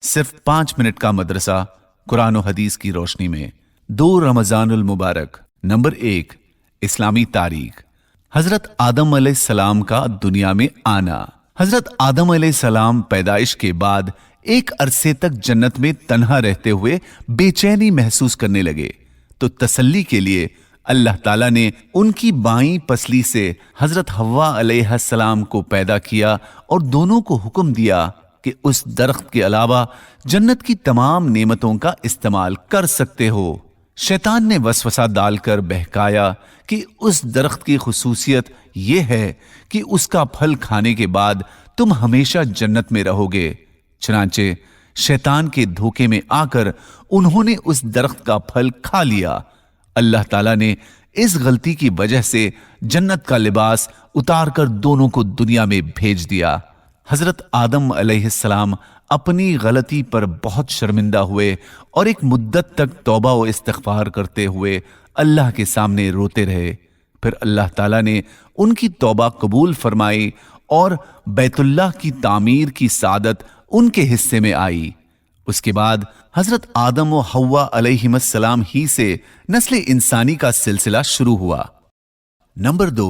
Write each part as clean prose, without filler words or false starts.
صرف 5 منٹ کا مدرسہ قرآن و حدیث کی روشنی میں 2 رمضان المبارک۔ نمبر 1، اسلامی تاریخ۔ حضرت آدم علیہ السلام کا دنیا میں آنا۔ حضرت آدم علیہ السلام پیدائش کے بعد ایک عرصے تک جنت میں تنہا رہتے ہوئے بے چینی محسوس کرنے لگے، تو تسلی کے لیے اللہ تعالیٰ نے ان کی بائیں پسلی سے حضرت حوا علیہ السلام کو پیدا کیا اور دونوں کو حکم دیا کہ اس درخت کے علاوہ جنت کی تمام نعمتوں کا استعمال کر سکتے ہو۔ شیطان نے وسوسہ ڈال کر بہکایا کہ اس درخت کی خصوصیت یہ ہے کہ اس کا پھل کھانے کے بعد تم ہمیشہ جنت میں رہو گے۔ چنانچہ شیطان کے دھوکے میں آ کر انہوں نے اس درخت کا پھل کھا لیا۔ اللہ تعالیٰ نے اس غلطی کی وجہ سے جنت کا لباس اتار کر دونوں کو دنیا میں بھیج دیا۔ حضرت آدم علیہ السلام اپنی غلطی پر بہت شرمندہ ہوئے اور ایک مدت تک توبہ و استغفار کرتے ہوئے اللہ کے سامنے روتے رہے۔ پھر اللہ تعالیٰ نے ان کی توبہ قبول فرمائی اور بیت اللہ کی تعمیر کی سعادت ان کے حصے میں آئی۔ اس کے بعد حضرت آدم و حوا علیہم السلام ہی سے نسل انسانی کا سلسلہ شروع ہوا۔ نمبر 2،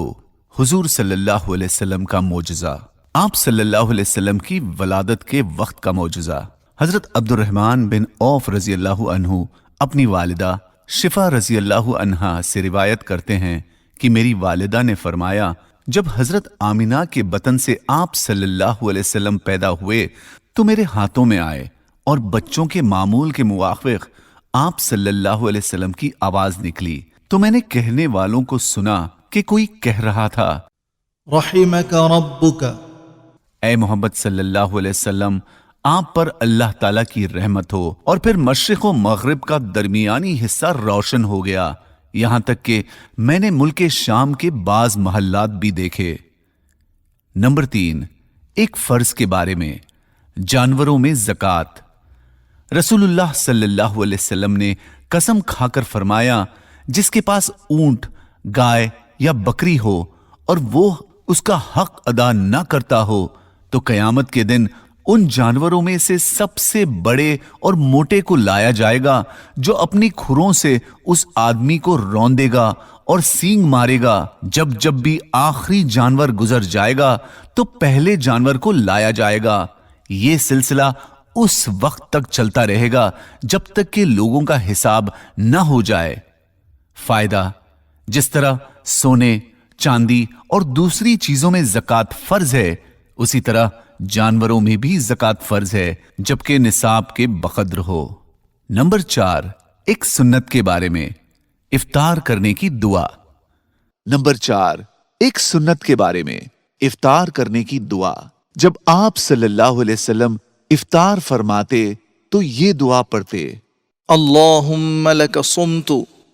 حضور صلی اللہ علیہ وسلم کا معجزہ۔ آپ صلی اللہ علیہ وسلم کی ولادت کے وقت کا معجزہ۔ حضرت عبد الرحمن بن عوف رضی اللہ عنہ اپنی والدہ شفا رضی اللہ عنہا سے روایت کرتے ہیں کہ میری والدہ نے فرمایا، جب حضرت آمینہ کے بطن سے آپ صلی اللہ علیہ وسلم پیدا ہوئے تو میرے ہاتھوں میں آئے اور بچوں کے معمول کے موافق آپ صلی اللہ علیہ وسلم کی آواز نکلی تو میں نے کہنے والوں کو سنا کہ کوئی کہہ رہا تھا، رحمک ربک، اے محمد صلی اللہ علیہ وسلم آپ پر اللہ تعالیٰ کی رحمت ہو، اور پھر مشرق و مغرب کا درمیانی حصہ روشن ہو گیا، یہاں تک کہ میں نے ملک شام کے بعض محلات بھی دیکھے۔ نمبر 3، ایک فرض کے بارے میں، جانوروں میں زکوٰۃ۔ رسول اللہ صلی اللہ علیہ وسلم نے قسم کھا کر فرمایا، جس کے پاس اونٹ، گائے یا بکری ہو اور وہ اس کا حق ادا نہ کرتا ہو تو قیامت کے دن ان جانوروں میں سے سب سے بڑے اور موٹے کو لایا جائے گا جو اپنی کھروں سے اس آدمی کو روندے گا اور سینگ مارے گا۔ جب جب بھی آخری جانور گزر جائے گا تو پہلے جانور کو لایا جائے گا۔ یہ سلسلہ اس وقت تک چلتا رہے گا جب تک کہ لوگوں کا حساب نہ ہو جائے۔ فائدہ، جس طرح سونے، چاندی اور دوسری چیزوں میں زکوٰۃ فرض ہے، اسی طرح جانوروں میں بھی زکوٰۃ فرض ہے جبکہ نصاب کے بقدر ہو۔ نمبر 4، ایک سنت کے بارے میں، افطار کرنے کی دعا۔ نمبر 4، ایک سنت کے بارے میں، افطار کرنے کی دعا۔ جب آپ صلی اللہ علیہ وسلم افطار فرماتے تو یہ دعا پڑھتے، اللہم لک صمت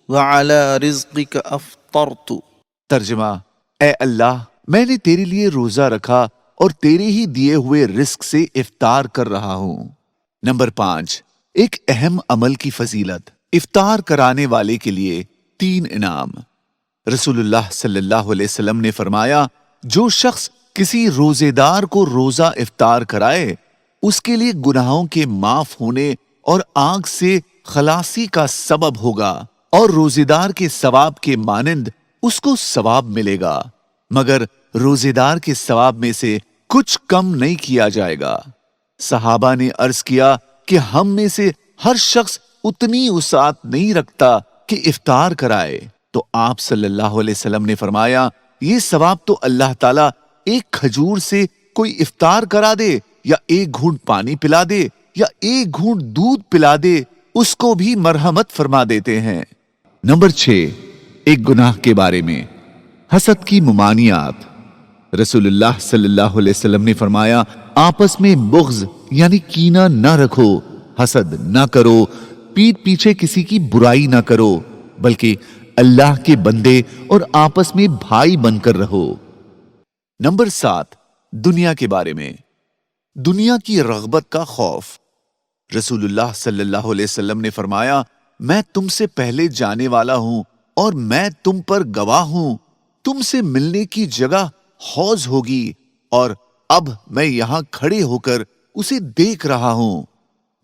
وعلی رزقک افطرت۔ ترجمہ، اے اللہ میں نے تیرے لیے روزہ رکھا اور تیرے ہی دیے ہوئے رزق سے افطار کر رہا ہوں۔ نمبر 5، ایک اہم عمل کی فضیلت، افطار کرانے والے کے لیے 3 انعام۔ رسول اللہ صلی اللہ علیہ وسلم نے فرمایا، جو شخص کسی روزے دار کو روزہ افطار کرائے اس کے لیے گناہوں کے معاف ہونے اور آگ سے خلاصی کا سبب ہوگا، اور روزے دار کے ثواب کے مانند اس کو ثواب ملے گا، مگر روزے دار کے ثواب میں سے کچھ کم نہیں کیا جائے گا۔ صحابہ نے عرض کیا کہ ہم میں سے ہر شخص اتنی وسعت نہیں رکھتا کہ افطار کرائے، تو آپ صلی اللہ علیہ وسلم نے فرمایا، یہ ثواب تو اللہ تعالیٰ ایک کھجور سے کوئی افطار کرا دے یا ایک گھونٹ پانی پلا دے یا ایک گھونٹ دودھ پلا دے، اس کو بھی مرحمت فرما دیتے ہیں۔ نمبر 6، ایک گناہ کے بارے میں، حسد کی ممانعات۔ رسول اللہ صلی اللہ علیہ وسلم نے فرمایا، آپس میں بغض یعنی کینہ نہ رکھو، حسد نہ کرو، پیٹھ پیچھے کسی کی برائی نہ کرو، بلکہ اللہ کے بندے اور آپس میں بھائی بن کر رہو۔ نمبر 7، دنیا کے بارے میں، دنیا کی رغبت کا خوف۔ رسول اللہ صلی اللہ علیہ وسلم نے فرمایا، میں تم سے پہلے جانے والا ہوں اور میں تم پر گواہ ہوں، تم سے ملنے کی جگہ حوض ہوگی اور اب میں یہاں کھڑے ہو کر اسے دیکھ رہا ہوں۔